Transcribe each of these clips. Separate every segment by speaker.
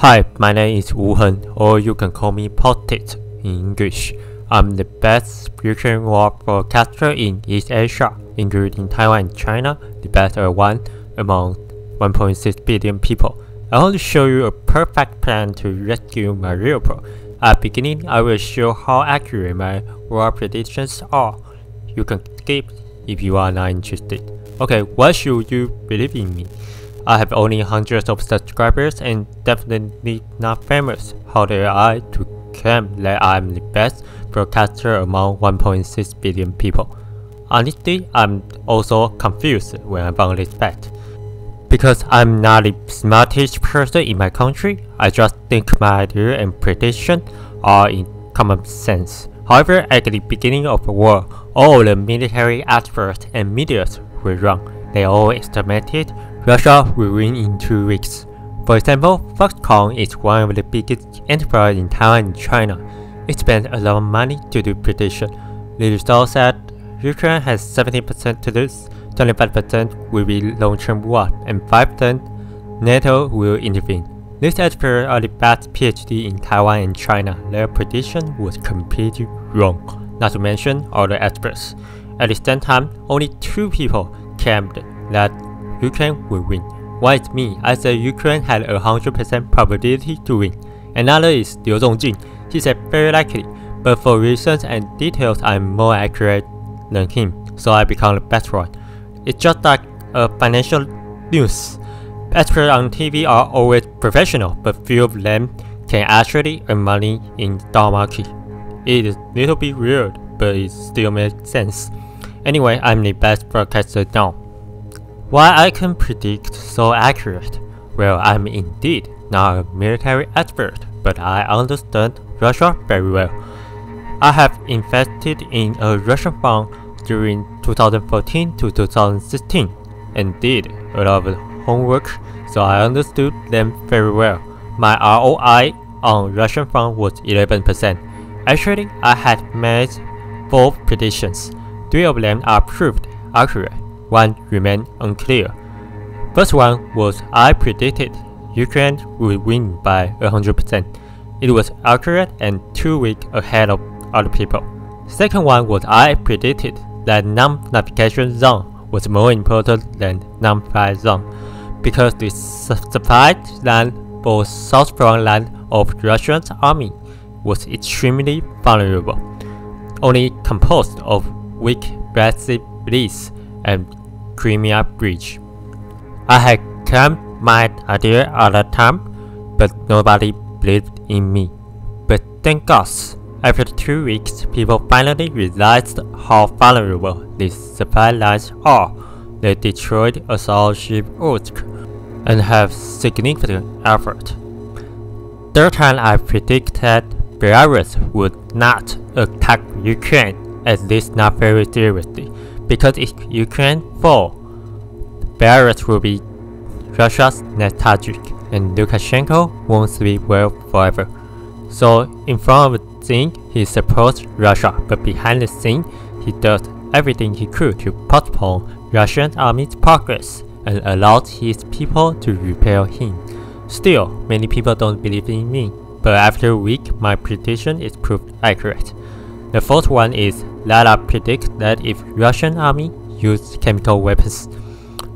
Speaker 1: Hi, my name is Wu Hen, or you can call me POT-it in English. I'm the best Ukrainian war broadcaster in East Asia, including Taiwan and China, the best one among 1.6 billion people. I want to show you a perfect plan to rescue Mariupol. At the beginning, I will show how accurate my war predictions are. You can skip if you are not interested. Okay, why should you believe in me? I have only hundreds of subscribers and definitely not famous. How dare I to claim that I'm the best broadcaster among 1.6 billion people? Honestly, I'm also confused when I found this fact. Because I'm not the smartest person in my country, I just think my idea and prediction are in common sense. However, at the beginning of the war, all the military experts and media were wrong. They all estimated Russia will win in 2 weeks. For example, Foxconn is one of the biggest enterprises in Taiwan and China. It spent a lot of money to do prediction. The result said Ukraine has 70% to lose, 25% will be long-term war, and 5% NATO will intervene. These experts are the best PhD in Taiwan and China. Their prediction was completely wrong, not to mention all the experts. At the same time, only 2 people claimed that Ukraine will win. One is me. I said Ukraine had a 100% probability to win. Another is Liu Zongjing. He said very likely, but for reasons and details I'm more accurate than him, so I become the best one. It's just like a financial news. Experts on TV are always professional, but few of them can actually earn money in stock market. It is a little bit weird, but it still makes sense. Anyway, I'm the best broadcaster now. Why I can predict so accurate? Well, I'm indeed not a military expert, but I understand Russia very well. I have invested in a Russian fund during 2014 to 2016 and did a lot of homework, so I understood them very well. My ROI on Russian fund was 11%. Actually, I had made 4 predictions. 3 of them are proved accurate. 1 remained unclear. First one was I predicted Ukraine would win by 100%. It was accurate and 2 weeks ahead of other people. Second one was I predicted that non-navigation zone was more important than non-flight zone because the supply line for south front line of Russian army was extremely vulnerable, only composed of weak Red Sea bridges and Crimea Bridge. I had claimed my idea at that time, but nobody believed in me. But thank God, after 2 weeks, people finally realized how vulnerable these supply lines are. They destroyed assault ship Ursk and have significant effort. Third time I predicted Belarus would not attack Ukraine, at least not very seriously. Because if Ukraine falls, Belarus will be Russia's next target, and Lukashenko won't sleep well forever. So in front of the scene, he supports Russia, but behind the scene, he does everything he could to postpone Russian army's progress and allows his people to repel him. Still, many people don't believe in me, but after a week, my prediction is proved accurate. The fourth one is that I predict that if Russian army use chemical weapons,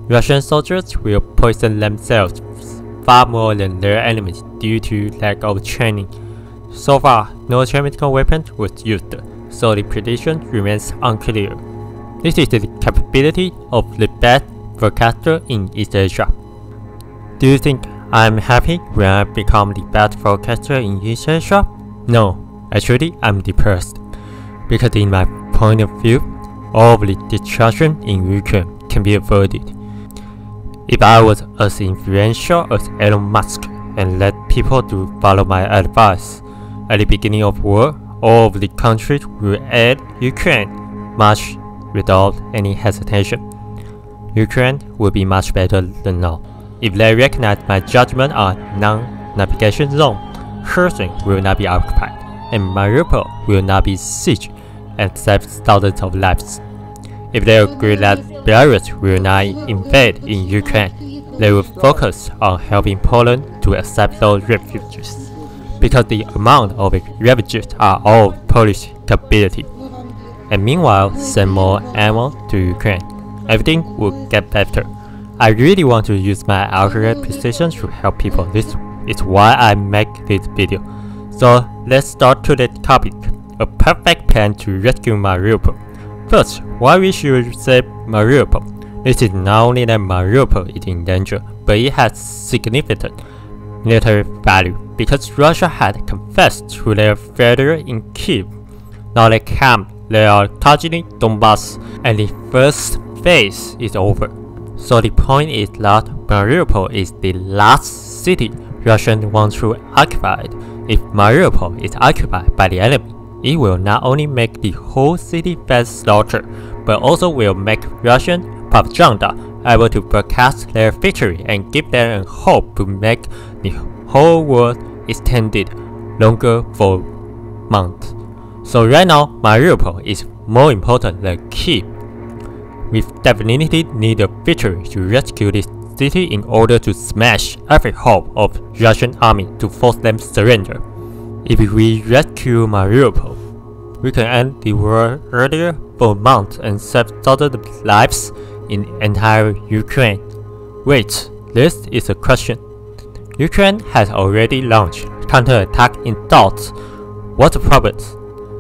Speaker 1: Russian soldiers will poison themselves far more than their enemies due to lack of training. So far, no chemical weapon was used, so the prediction remains unclear. This is the capability of the best broadcaster in East Asia. Do you think I'm happy when I become the best broadcaster in East Asia? No, actually I'm depressed. Because in my point of view, all of the destruction in Ukraine can be avoided. If I was as influential as Elon Musk and let people to follow my advice, at the beginning of war, all of the countries will aid Ukraine much without any hesitation. Ukraine will be much better than now. If they recognize my judgment on non-navigation zone, Kherson will not be occupied, and Mariupol will not be sieged and save thousands of lives. If they agree that Belarus will not invade in Ukraine, they will focus on helping Poland to accept those refugees, because the amount of refugees are all Polish capability, and meanwhile send more ammo to Ukraine. Everything will get better. I really want to use my accurate precision to help people. This is why I make this video. So let's start to the topic. A perfect plan to rescue Mariupol. First, why we should save Mariupol? This is not only that Mariupol is in danger, but it has significant military value, because Russia had confessed to their failure in Kiev. Now they are targeting Donbass, and the first phase is over. So the point is that Mariupol is the last city Russians want to occupy. If Mariupol is occupied by the enemy, it will not only make the whole city face slaughter, but also will make Russian propaganda able to broadcast their victory and give them hope to make the whole world extended longer for months. So right now, Mariupol is more important than Kiev. We definitely need a victory to rescue this city in order to smash every hope of Russian army to force them surrender. If we rescue Mariupol, we can end the war earlier for months and save thousands of lives in entire Ukraine. Wait, this is a question. Ukraine has already launched counterattack in thoughts. What's the problem?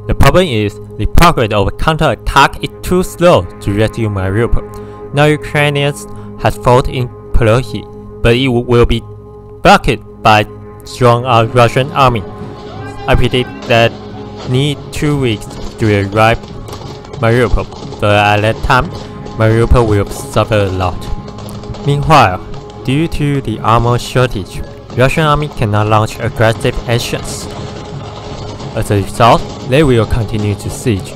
Speaker 1: The problem is the progress of counterattack is too slow to rescue Mariupol. Now Ukrainians have fought in Polhi, but it will be blocked by strong Russian army. I predict that need 2 weeks to arrive Mariupol, but at that time, Mariupol will suffer a lot. Meanwhile, due to the armor shortage, Russian army cannot launch aggressive actions. As a result, they will continue to siege.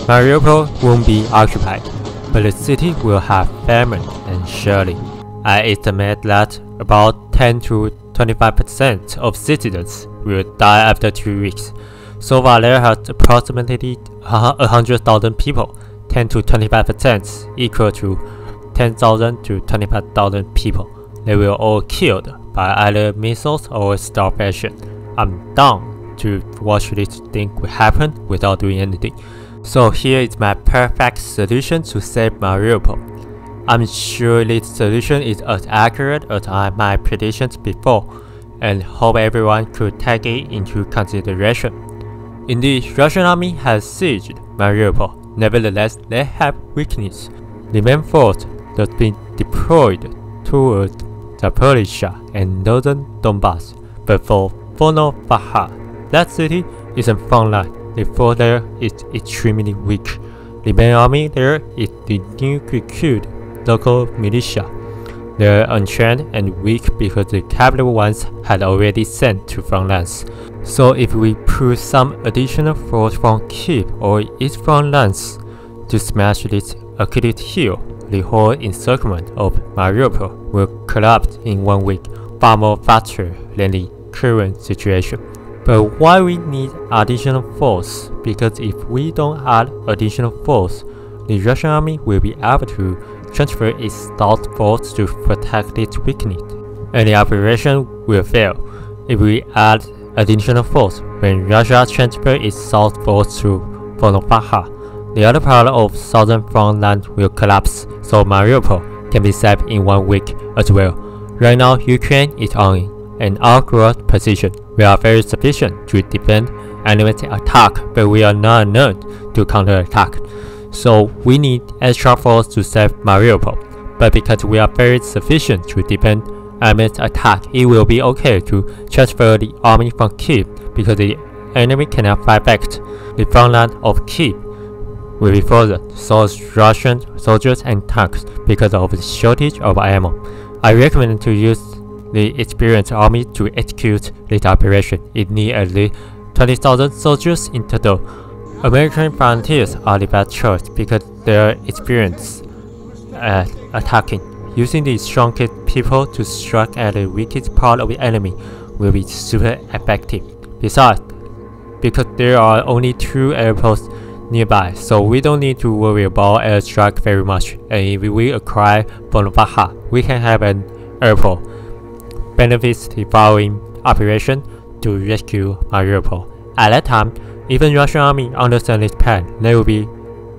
Speaker 1: Mariupol won't be occupied, but the city will have famine and shelling. I estimate that about 10 to 25% of citizens will die after 2 weeks. So far there are approximately 100,000 people. 10 to 25% equal to 10,000 to 25,000 people. They will all killed by either missiles or starvation. I'm down to watch this thing will happen without doing anything. So here is my perfect solution to save Mariupol. I'm sure this solution is as accurate as my predictions before, and hope everyone could take it into consideration. Indeed, Russian army has sieged Mariupol. Nevertheless, they have weakness. The main force has been deployed towards Zaporizhzhia and northern Donbass, but for Volnovakha, that city is in front line. The force there is extremely weak. The main army there is the new recruit local militia. They are untrained and weak because the capital ones had already sent to front lines. So if we push some additional force from Kiev or its front lines to smash this Achilles heel, the whole encirclement of Mariupol will collapse in 1 week, far more faster than the current situation. But why we need additional force? Because if we don't add additional force, the Russian army will be able to transfer its stout force to protect its weakness, and the operation will fail. If we add additional force, when Russia transfers its south force to Volnovakha, the other part of southern front line will collapse, so Mariupol can be saved in 1 week as well. Right now, Ukraine is on an outgrowth position. We are very sufficient to defend enemy's attack, but we are not enough to counterattack. So we need extra force to save Mariupol. But because we are very sufficient to defend enemy's attack, it will be okay to transfer the army from Kiev because the enemy cannot fight back. The front line of Kiev will be frozen, so Russian soldiers and tanks because of the shortage of ammo. I recommend to use the experienced army to execute this operation. It needs at least 20,000 soldiers in total. American volunteers are the best choice because they are experienced at attacking. Using the strongest people to strike at the weakest part of the enemy will be super effective. Besides, because there are only 2 airports nearby, so we don't need to worry about airstrike very much. And if we acquire Volnovakha, we can have an airport. Benefits the following operation to rescue Mariupol. At that time, even Russian army understand this plan, they will be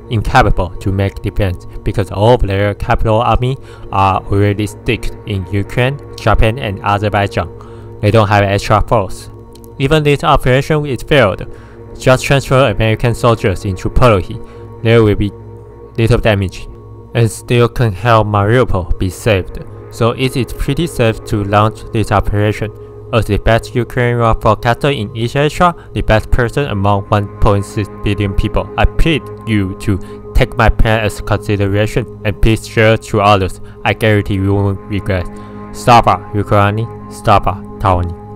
Speaker 1: incapable to make defense because all of their capital army are already sticked in Ukraine, Japan, and Azerbaijan. They don't have extra force. Even this operation is failed, just transfer American soldiers into Polohi. There will be little damage, and still can help Mariupol be saved. So it is pretty safe to launch this operation. As the best Ukrainian war forecaster in East Asia, the best person among 1.6 billion people, I plead you to take my plan as consideration and please share to others. I guarantee you won't regret. Slava Ukraini, Slava Tawani.